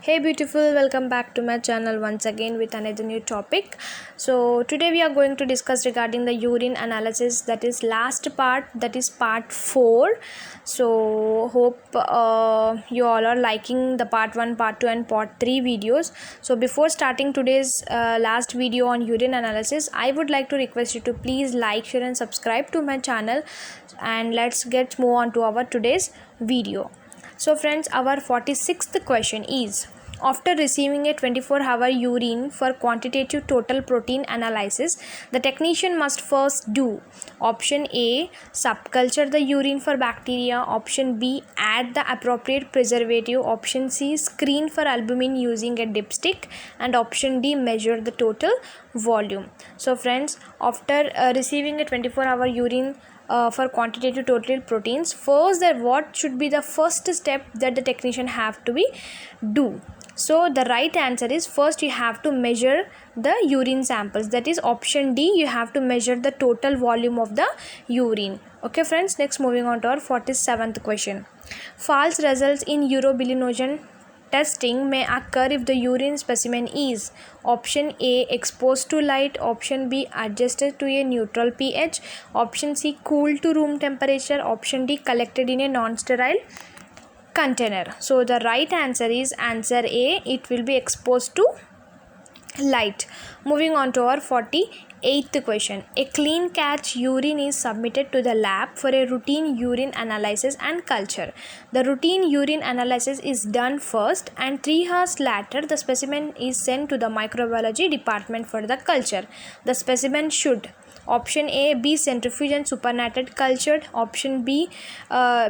Hey beautiful, welcome back to my channel once again with another new topic. So today we are going to discuss regarding the urine analysis, that is last part, that is part 4. So hope you all are liking the part 1, part 2 and part 3 videos. So before starting today's last video on urine analysis, I would like to request you to please like, share and subscribe to my channel, and let's get move on to our today's video. So friends, our 46th question is, after receiving a 24-hour urine for quantitative total protein analysis, the technician must first do option A, subculture the urine for bacteria, option B, add the appropriate preservative, option C, screen for albumin using a dipstick, and option D, measure the total volume. So friends, after receiving a 24-hour urine for quantitative total proteins, first that what should be the first step that the technician have to be do? So the right answer is, first you have to measure the urine samples, that is option D, you have to measure the total volume of the urine. Okay friends, next moving on to our 47th question. False results in urobilinogen testing may occur if the urine specimen is option A, exposed to light, option B, adjusted to a neutral pH, option C, cool to room temperature, option D, collected in a non-sterile container. So the right answer is answer A, it will be exposed to light. Moving on to our 48th question. A clean catch urine is submitted to the lab for a routine urine analysis and culture. The routine urine analysis is done first, and 3 hours later the specimen is sent to the microbiology department for the culture. The specimen should option A, be centrifuge and supernatant cultured, option B,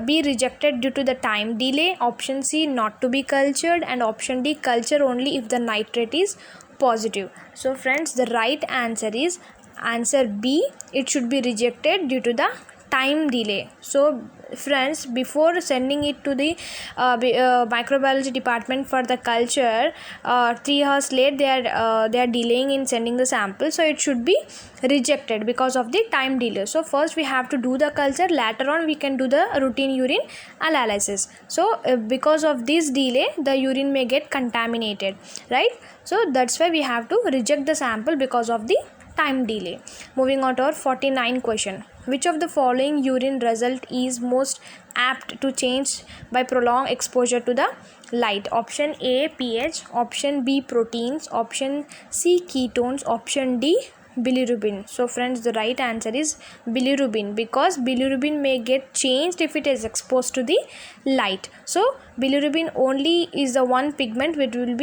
be rejected due to the time delay, option C, not to be cultured, and option D, culture only if the nitrate is positive. So friends, the right answer is answer B, it should be rejected due to the time delay. So friends, before sending it to the microbiology department for the culture, 3 hours late they are delaying in sending the sample, so it should be rejected because of the time delay. So first we have to do the culture, later on we can do the routine urine analysis. So because of this delay the urine may get contaminated, right? So that's why we have to reject the sample because of the time delay. Moving on to our 49 question. Which of the following urine result is most apt to change by prolonged exposure to the light? Option A, pH, option B, proteins, option C, ketones, option D, bilirubin. So friends, the right answer is bilirubin, because bilirubin may get changed if it is exposed to the light. So bilirubin only is the one pigment which will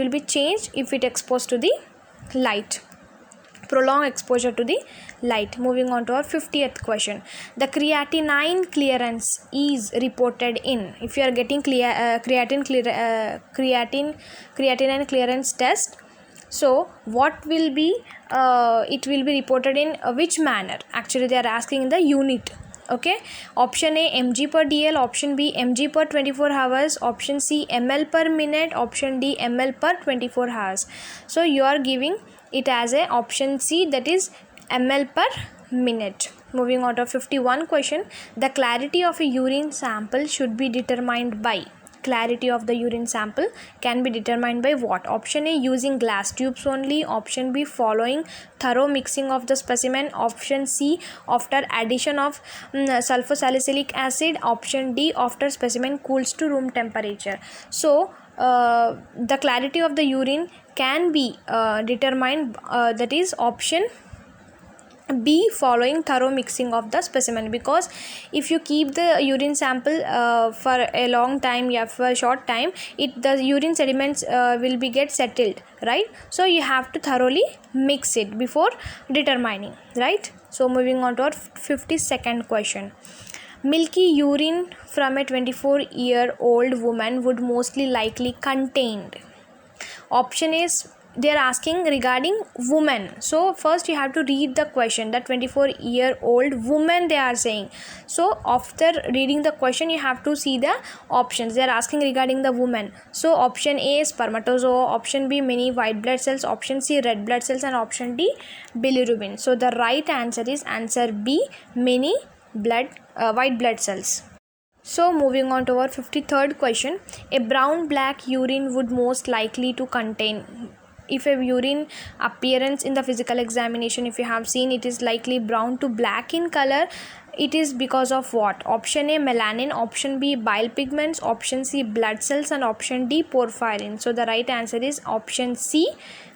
be changed if it exposed to the light, prolonged exposure to the light. Moving on to our 50th question. The creatinine clearance is reported in, if you are getting creatinine clearance test, so what will be it will be reported in which manner? Actually they are asking in the unit. Okay, option A, mg per dl, option B, mg per 24 hours, option C, ml per minute, option D, ml per 24 hours. So you are giving it as a option C, that is ml per minute. Moving on to 51 question. The clarity of a urine sample should be determined by, clarity of the urine sample can be determined by what? Option A, using glass tubes only, option B, following thorough mixing of the specimen, option C, after addition of sulfosalicylic acid, option D, after specimen cools to room temperature. So the clarity of the urine can be determined, that is option B, following thorough mixing of the specimen, because if you keep the urine sample for a long time, for a short time, the urine sediments will be get settled, right? So you have to thoroughly mix it before determining, right? So moving on to our 52nd question. Milky urine from a 24-year-old woman would mostly likely contain. Option is, they are asking regarding woman. So first you have to read the question, that 24-year-old woman they are saying. So after reading the question you have to see the options. They are asking regarding the woman. So option A, spermatozoa, option B, many white blood cells, option C, red blood cells, and option D, bilirubin. So the right answer is answer B, many white blood cells. So moving on to our 53rd question. A brown black urine would most likely to contain, if a urine appearance in the physical examination, if you have seen, it is likely brown to black in color, it is because of what? Option A, melanin, option B, bile pigments, option C, blood cells, and option D, porphyrin. So the right answer is option C,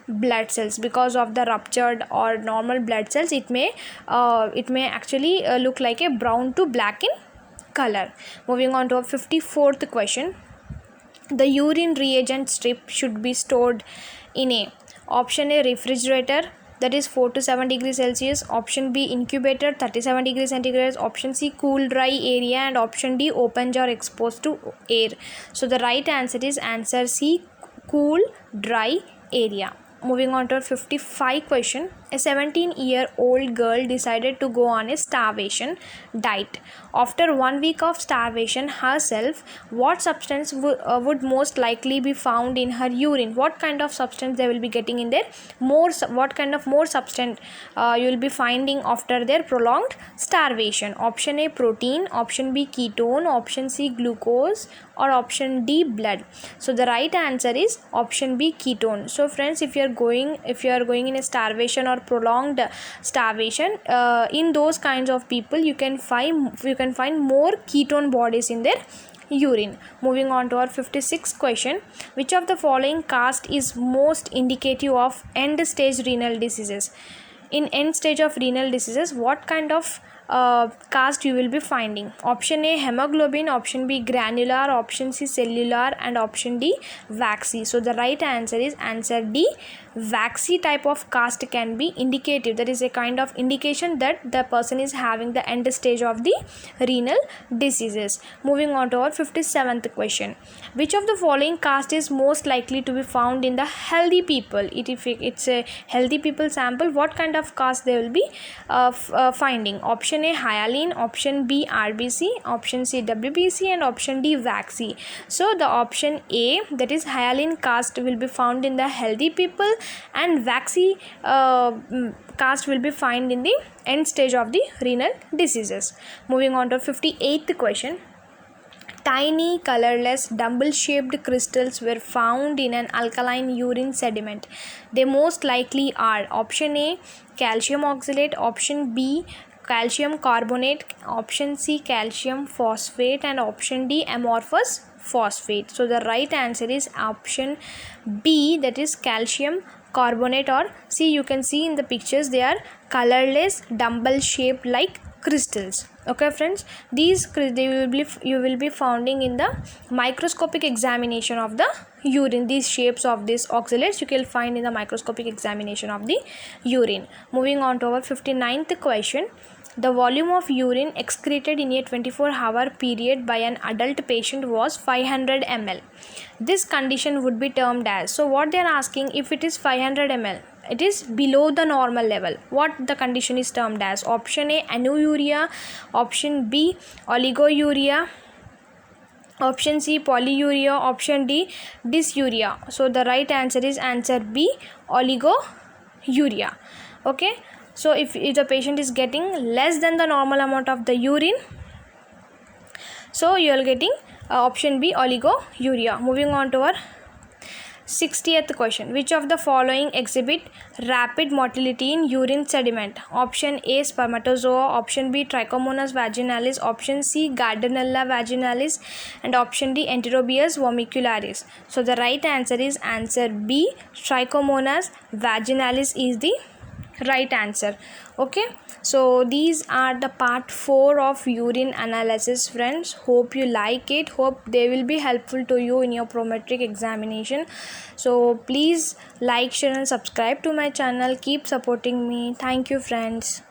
blood cells. Because of the ruptured or normal blood cells, it may actually look like a brown to black in color. Moving on to a 54th question. The urine reagent strip should be stored in a, option A, refrigerator, that is 4 to 7 degrees Celsius, option B, incubator, 37 degrees centigrade, option C, cool dry area, and option D, open jar exposed to air. So the right answer is answer C, cool dry area. Moving on to a 55 question. A 17-year-old girl decided to go on a starvation diet. After 1 week of starvation herself, what substance would most likely be found in her urine? What kind of substance they will be getting in there? What kind of more substance you will be finding after their prolonged starvation? Option A, protein, option B, ketone, option C, glucose, or option D, blood. So the right answer is option B, ketone. So friends, if you are going in a starvation or prolonged starvation, in those kinds of people you can find more ketone bodies in their urine. Moving on to our 56th question. Which of the following cast is most indicative of end stage renal diseases? In end stage of renal diseases, what kind of cast you will be finding? Option A, hemoglobin, option B, granular, option C, cellular, and option D, waxy. So the right answer is answer D, waxy type of cast can be indicative. That is a kind of indication that the person is having the end stage of the renal diseases. Moving on to our 57th question. Which of the following cast is most likely to be found in the healthy people? If it's a healthy people sample, what kind of cast they will be finding? Option A, hyaline, option B, RBC, option C, WBC, and option D, waxy. So the option A, that is hyaline cast, will be found in the healthy people, and waxy cast will be found in the end stage of the renal diseases. Moving on to 58th question. Tiny colorless dumbbell-shaped crystals were found in an alkaline urine sediment. They most likely are: option A, calcium oxalate, option B, calcium carbonate, option C, calcium phosphate, and option D, amorphous phosphate. So the right answer is option B, that is calcium carbonate, or see, you can see in the pictures they are colorless dumbbell shaped like crystals. Okay friends, these you will be finding in the microscopic examination of the urine. These shapes of these oxalates you can find in the microscopic examination of the urine. Moving on to our 59th question. The volume of urine excreted in a 24-hour period by an adult patient was 500 ml. This condition would be termed as, so what they are asking, if it is 500 ml, it is below the normal level, what the condition is termed as? Option A, anuria, option B, oliguria, option C, polyuria, option D, dysuria. So the right answer is answer B, oliguria. Okay, so if the patient is getting less than the normal amount of the urine, so you are getting option B, oliguria. Moving on to our 60th question. Which of the following exhibit rapid motility in urine sediment? Option A, spermatozoa, option B, Trichomonas vaginalis, option C, Gardnerella vaginalis, and option D, Enterobius vermicularis. So the right answer is answer B, Trichomonas vaginalis is the right answer. Okay, so these are the part 4 of urine analysis friends. Hope you like it, hope they will be helpful to you in your prometric examination. So please like, share and subscribe to my channel. Keep supporting me. Thank you friends.